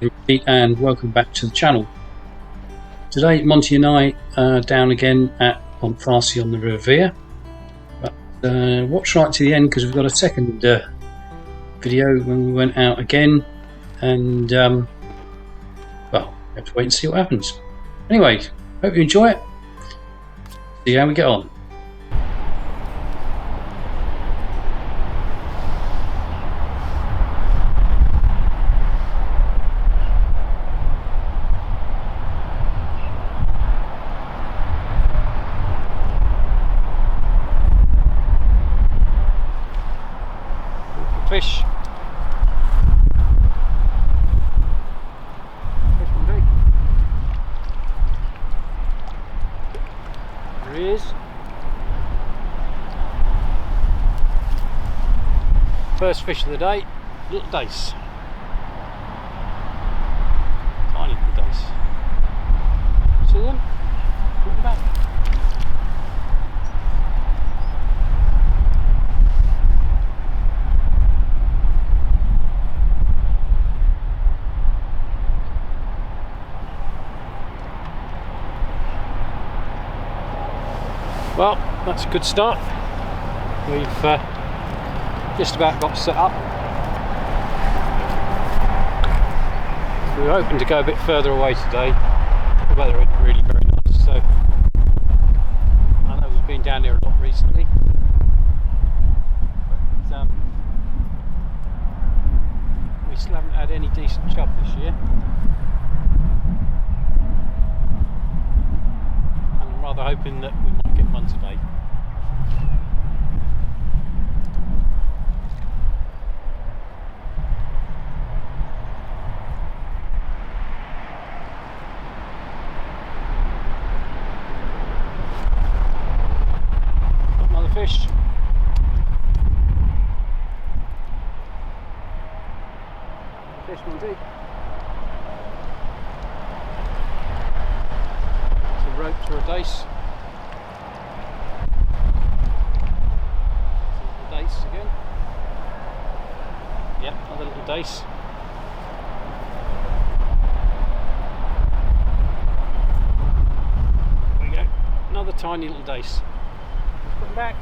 everybody, and welcome back to the channel. Today Monty and I are down again at Farsi on the Riviera, but watch right to the end because we've got a second video when we went out again, and well, we have to wait and see what happens. Anyway, hope you enjoy it. See how we get on. Fish. Fish one day. There he is. First fish of the day, little dace. Tiny little dace. See them? Put them back. Well, that's a good start. We've just about got set up. We were hoping to go a bit further away today. The weather is really very nice, so I know we've been down here a lot recently. But we still haven't had any decent chub this year. And I'm rather hoping that we might get one today. Got another fish. Fish one deep. It's a rope to a dace. Dace again. Yep, another little dace. There we go. Another tiny little dace. Let's put them back.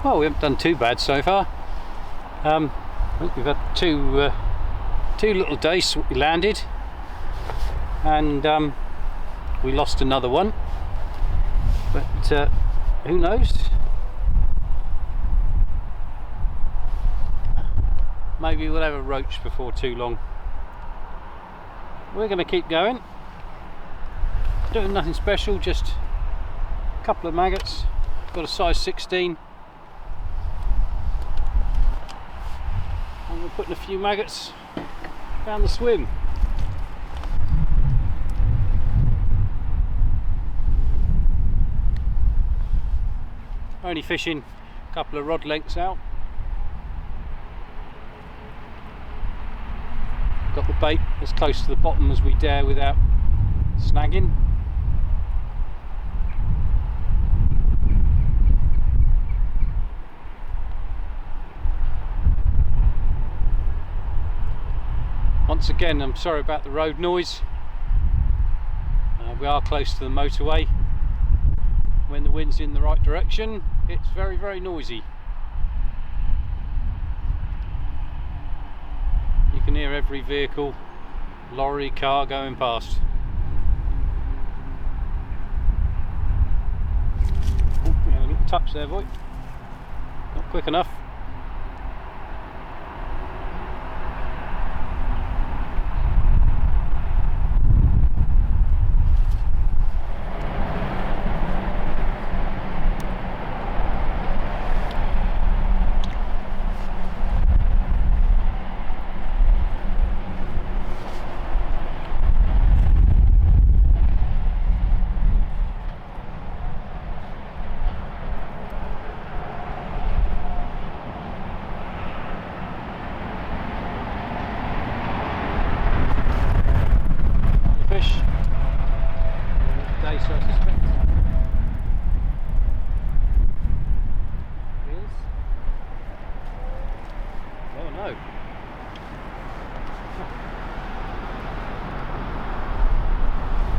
Well, we haven't done too bad so far. I think we've had two little dace we landed, and we lost another one, but who knows, maybe we'll have a roach before too long. We're going to keep going, doing nothing special, just a couple of maggots. Got a size 16 and we're putting a few maggots down the swim. Only fishing a couple of rod lengths out. Got the bait as close to the bottom as we dare without snagging. Once again, I'm sorry about the road noise. We are close to the motorway. When the wind's in the right direction, it's very, very noisy. You can hear every vehicle, lorry, car going past. Oh, we had a little touch there, boy. Not quick enough. no.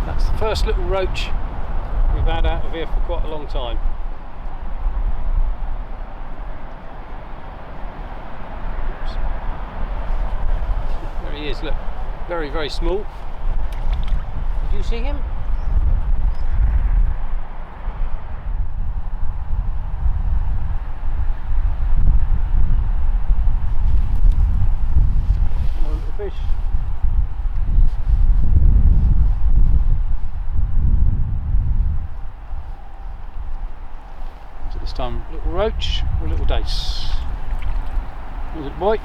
That's the first little roach we've had out of here for quite a long time. Oops. There he is, look. Very, very small. Did you see him? Another little fish. So this time, little roach or a little dace. Was it, boy?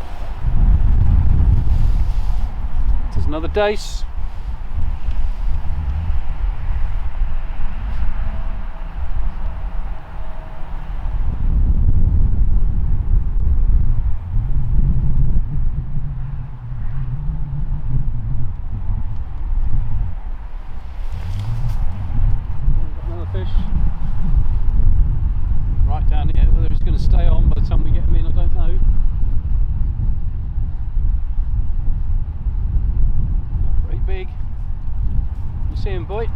There's another dace. Got another fish. Right down here. Whether he's going to stay on by the time we get him in, I don't know. Big. You see him, boy?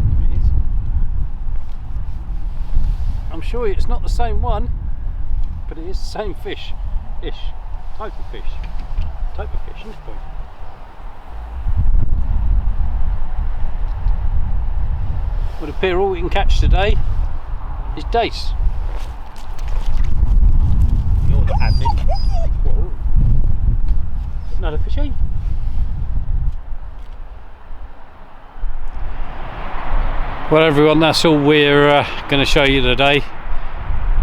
There he is. I'm sure it's not the same one, but it is the same fish. Type of fish, isn't it, boy? Would appear all we can catch today is dace. You're the admin. Whoa. Another fishy. Well everyone, that's all we're going to show you today.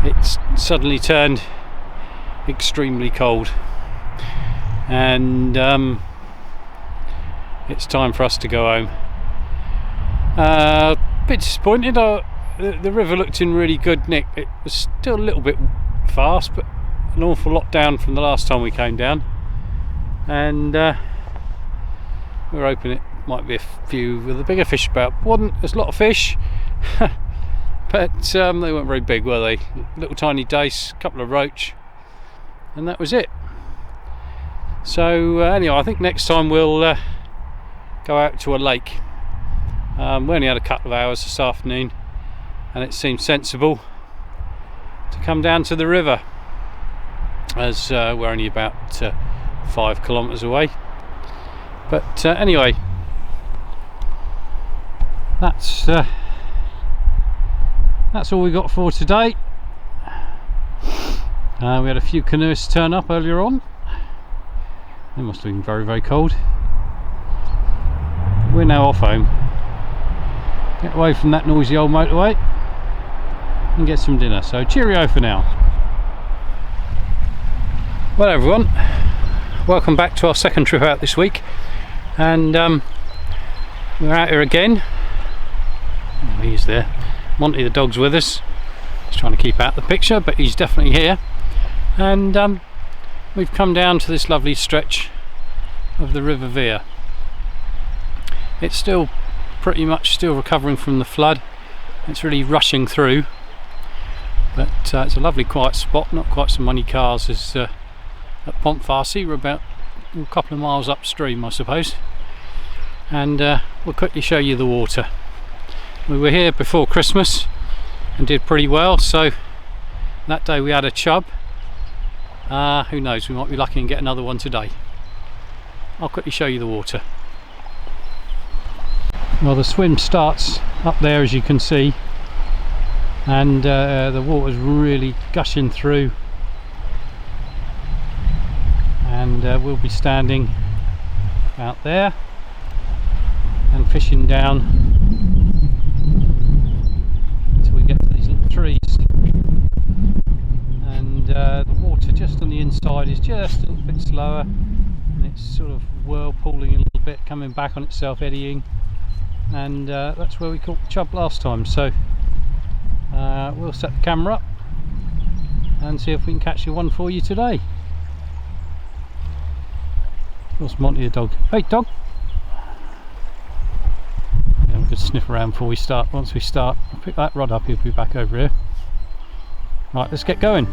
It's suddenly turned extremely cold and it's time for us to go home. A bit disappointed. The river looked in really good nick. It was still a little bit fast, but an awful lot down from the last time we came down. And we're hoping it might be a few with the bigger fish about. There's a lot of fish, but they weren't very big, were they? Little tiny dace, couple of roach, and that was it. So anyway, I think next time we'll go out to a lake. We only had a couple of hours this afternoon, and it seemed sensible to come down to the river, as we're only about 5 kilometres away. But anyway, that's all we got for today. We had a few canoeists turn up earlier on. They must have been very, very cold. We're now off home. Get away from that noisy old motorway and get some dinner. So cheerio for now. Well everyone, welcome back to our second trip out this week, and we're out here again. Oh, he's there. Monty the dog's with us. He's trying to keep out the picture, but he's definitely here. And we've come down to this lovely stretch of the River Vere. It's still pretty much still recovering from the flood. It's really rushing through, but it's a lovely quiet spot. Not quite so many cars as at Pontfarcy. We're about a couple of miles upstream, I suppose, and we'll quickly show you the water. We were here before Christmas and did pretty well, so that day we had a chub. Who knows, we might be lucky and get another one today. I'll quickly show you the water. Well, the swim starts up there, as you can see, and the water's really gushing through, and we'll be standing out there and fishing down until we get to these little trees. And the water just on the inside is just a little bit slower, and it's sort of whirlpooling a little bit, coming back on itself, eddying, and that's where we caught the chub last time. So we'll set the camera up and see if we can catch you one for you today. What's Monty the dog? Hey dog! Yeah, we'll just sniff around before we start. Once we start, I'll pick that rod up, he'll be back over here. Right, let's get going.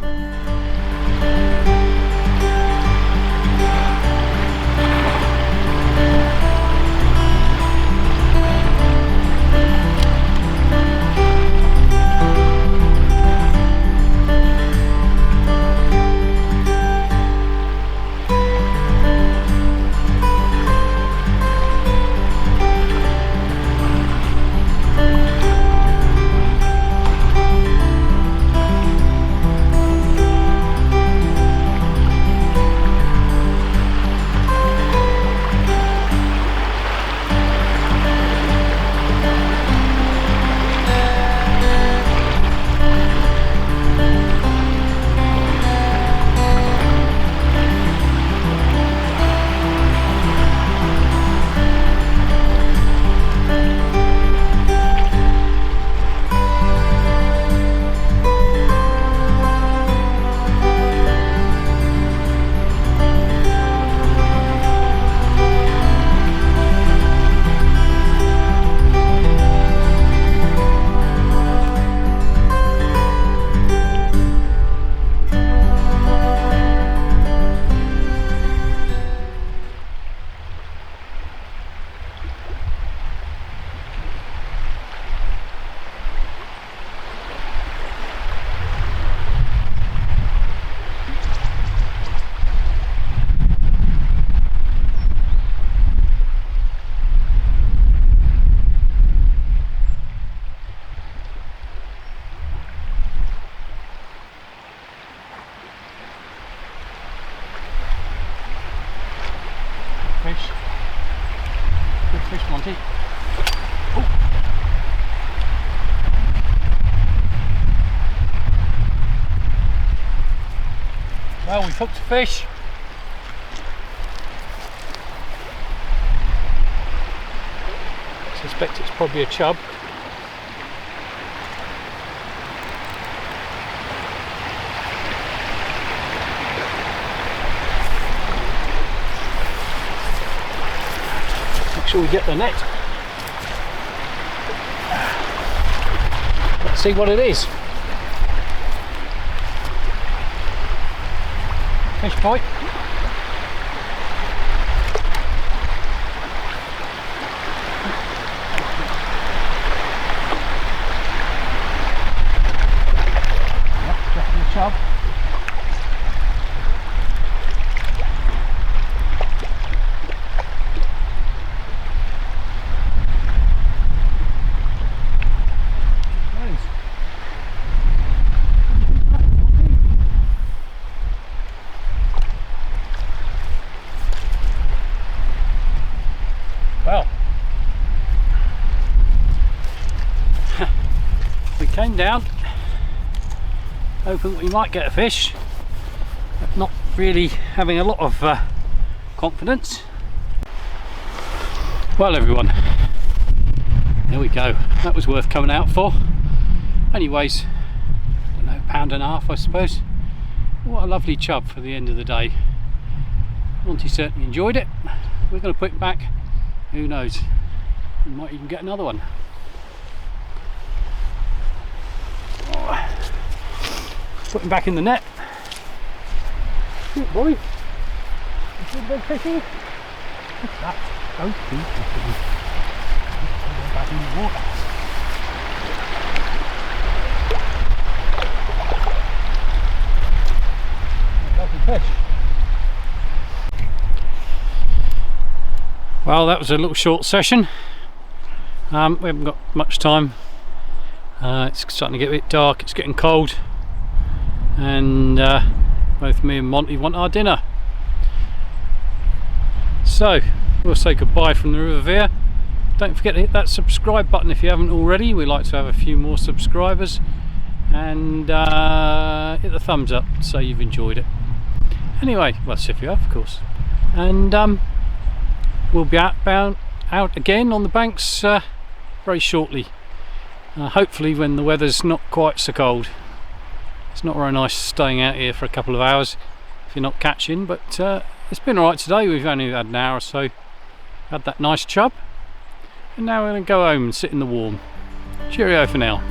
fish. Good fish, Monty. Oh. Well, we've hooked a fish. I suspect it's probably a chub. Make sure we get the net. Let's see what it is. Fish bite. Yep, definitely a chub. Well, we came down hoping we might get a fish, but not really having a lot of confidence. Well everyone, there we go, that was worth coming out for. Anyways, I don't know, £1.50 I suppose. What a lovely chub for the end of the day. Monty certainly enjoyed it. We're going to put it back. Who knows, we might even get another one. Oh. Put him back in the net. Good boy. You see the big fishy? What's that? Oh, back in the water. Lovely fish. Well, that was a little short session. We haven't got much time. It's starting to get a bit dark, it's getting cold, and both me and Monty want our dinner. So we'll say goodbye from the River Vere. Don't forget to hit that subscribe button if you haven't already. We like to have a few more subscribers, and hit the thumbs up so you've enjoyed it. Anyway, well, that's if you have, of course. And we'll be out again on the banks very shortly. Hopefully when the weather's not quite so cold. It's not very nice staying out here for a couple of hours if you're not catching, but it's been alright today. We've only had an hour or so. Had that nice chub, and now we're going to go home and sit in the warm. Cheerio for now.